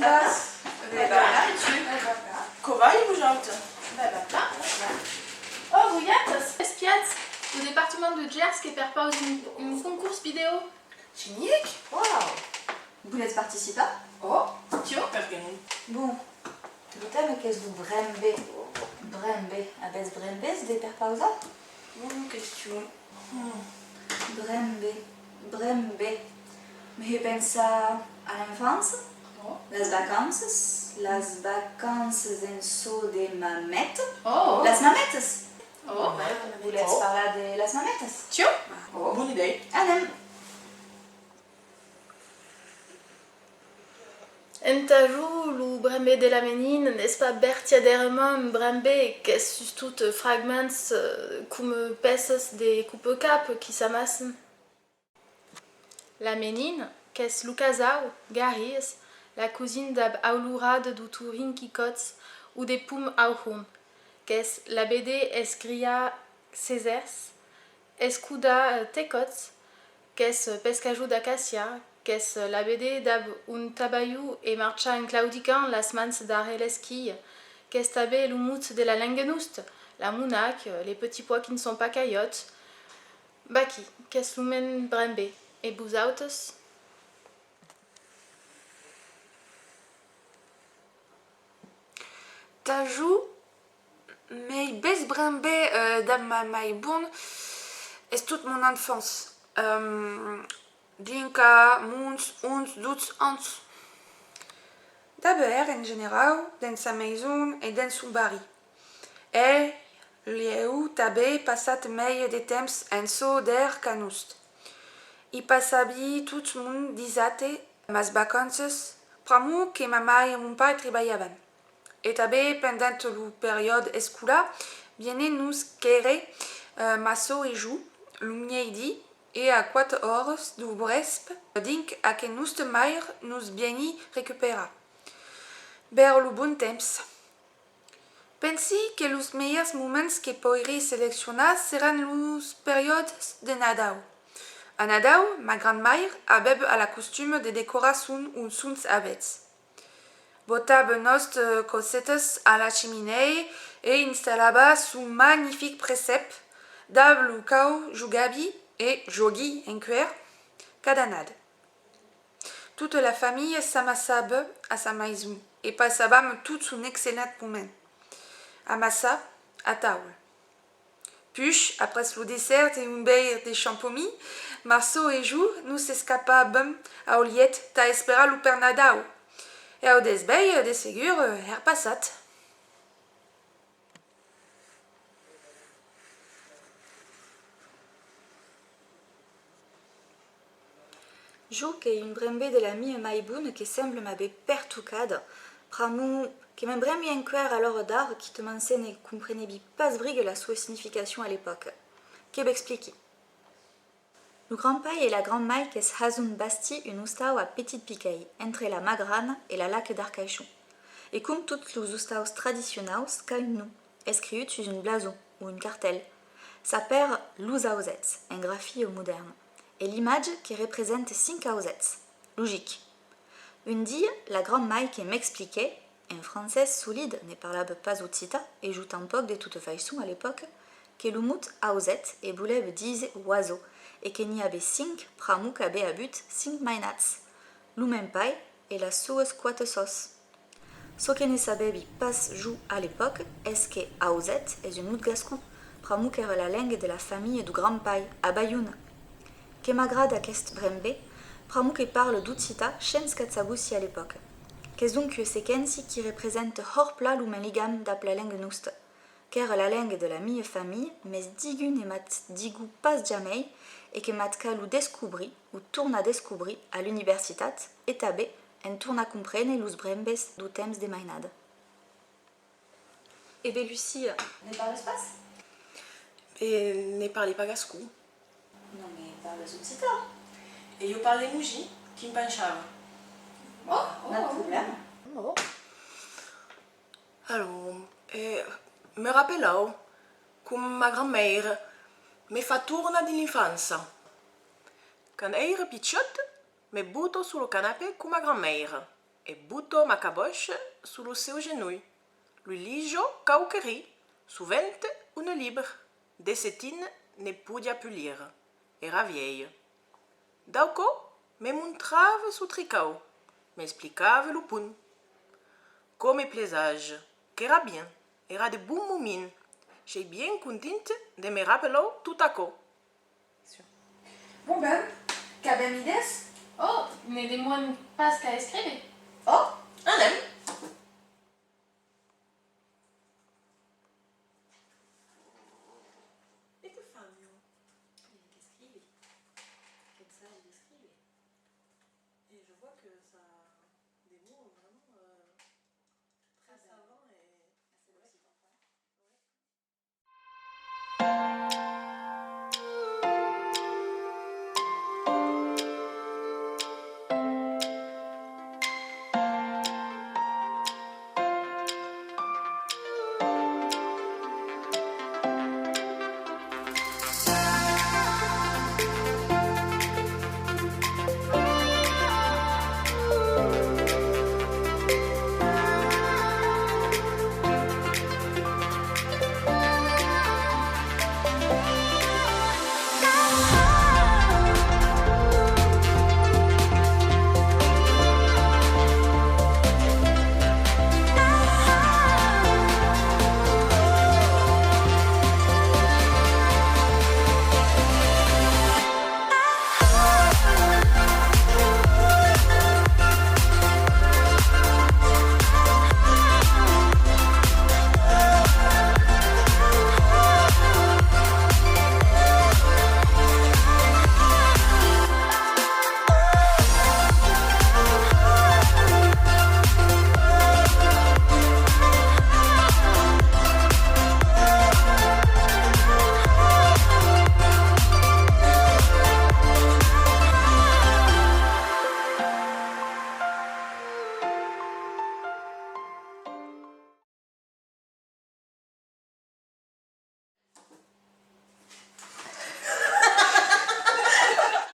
Bundas. Covai ou Jante? Oh, vogliate? Spiaz, au département de Gers qui prépare une concours vidéo. Cinic? Wow. Bundes participa? Oh, tio, perché non? Bun. Putem qu'est-ce du brembe? Brembe. Abes brembes de per pausa? Bonne question. Brembe. Brembe. Mais je pense à l'enfance. Oh. Las vacances. Las vacances en so de mamettes. Oh, Las mamettes. oh, Voulez parler de las mamettes? tio. Oh, bonne idée. Anem. Entajou, lu brembe de la menine, n'est-ce pas bertiaderement brembe, qu'est-ce toutes fragments comme peces de coupe-cap qui s'amassent. La menine, qu'est-ce Lucasau, Garis, la cousine d'ab aulurade du Turin Kikots ou des poum auhum, qu'est-ce la BD esgria Césars, escuda tecots, qu'est-ce pescajou d'acacia, qu'est-ce la BD d'ab un tabayou et marcha en claudican las mans d'arrêt l'esquille, qu'est-ce tabé l'umut de la langenouste, la mounac, les petits pois qui ne sont pas caillottes, baki, qu'est-ce lumen brembe, et bousautes. Tajou, mais bes brembe d'ab ma bonne est toute mon enfance. Dinka, Mons, Ons, Dutz, Ans. D'abord, en général, dans sa maison et dans son baril. Et lieu tabé passat meille de temps en so der canust. I passabi tout mon disate mas vacances, pramu que ma mãe et mon père travaillaient. Et tabé pendant la période escola, bien nous quere maso et jou, lumieidi, et à 4 heures du Bresp, dink a que nous maire nous bieni recupera. Ber le bon temps. Pensi que los meilleurs moments que pourrais sélectionner seront les périodes de Nadal. A Nadal, ma grand-mère avait à la costume de décoration un suns avets. Botab nos cosettes à la cheminée et installaba son magnifique précepte d'ablucau jugabi et jogi en cuir cadanade. Toute la famille s'amassaba à sa maison et passabam tout son excellent moment. Amassa à table. Puis, après le dessert et une baie de champomis, Marceau et Jou nous escapabam à Oliette ta espera le pernadao. Et au desbeille de ségur passat. Jou que une brembe de la mie maïboune qui semble m'abe pertucade, pramu que même brembe en cuir alors d'art qui te m'enseigne ne comprenait pas brigue la sua signification à l'époque. Qu'est expliqué. Le grand-père et la grand-maille qu'est Hazun Basti une ustao à petite piqueille, entre la Magrane et la lac d'Arcaïchon. Et comme toutes les ustaos traditionnels, nous, escriut sur une blason ou une cartelle, ça perd l'usaozets, un graphie moderne, et l'image qui représente 5 auzets, logique. Une dit, la grand-maille qui m'expliquait, en français solide ne parlait pas occita et joue un peu de toute façon à l'époque, que le mot auzet et boulève disent oiseau, et qu'il y avait 5 pramu qu'abe à but 5 mainats, l'umempai et la sauce quate sauce. Ce que ne savait pas jou à l'époque est que auzet est une autre gascon, pramu qu'era la langue de la famille du grand-pai, à Bayoun. Que m'agrade à qu'est brembe, pramu que parle d'uccita chens katsabusi à l'époque. Qu'est donc ce kensi qui représente hors plat l'humain ligam d'ap la langue nouste, car la langue de la mie famille, mais digu ne mat digu pas jamais, et que matka lu descubri, ou tourna descubri à l'universitat, et tabé, en tourna comprene lus brembes du temps de mainade. Et bien Lucie, ne parles pas? Et ne parlez pas gascou. Non mais parle occita. Et je parlais mouji, qui me penchava. Oh, pas de problème. Oh. Alors, me rappellau, comme ma grand-mère, me fa tourna de l'infanzia. Quand ero picciotte, me butto sul canapè con ma grand-mère. e butto ma caboche sullo seu genouille. Lui ligio cauquerie, souvent un livre, de setine ne podia più lire. Era vieille. Dauco me montrava su tricau, me explicava lo pun. Come plaisage, qu'era bien, era de bon moment. J'ai bien contente de me rappeler tout à coup. Bon ben, qu'avem ides? Oh, ne de moins pas qu'à escrire. Oh, anem!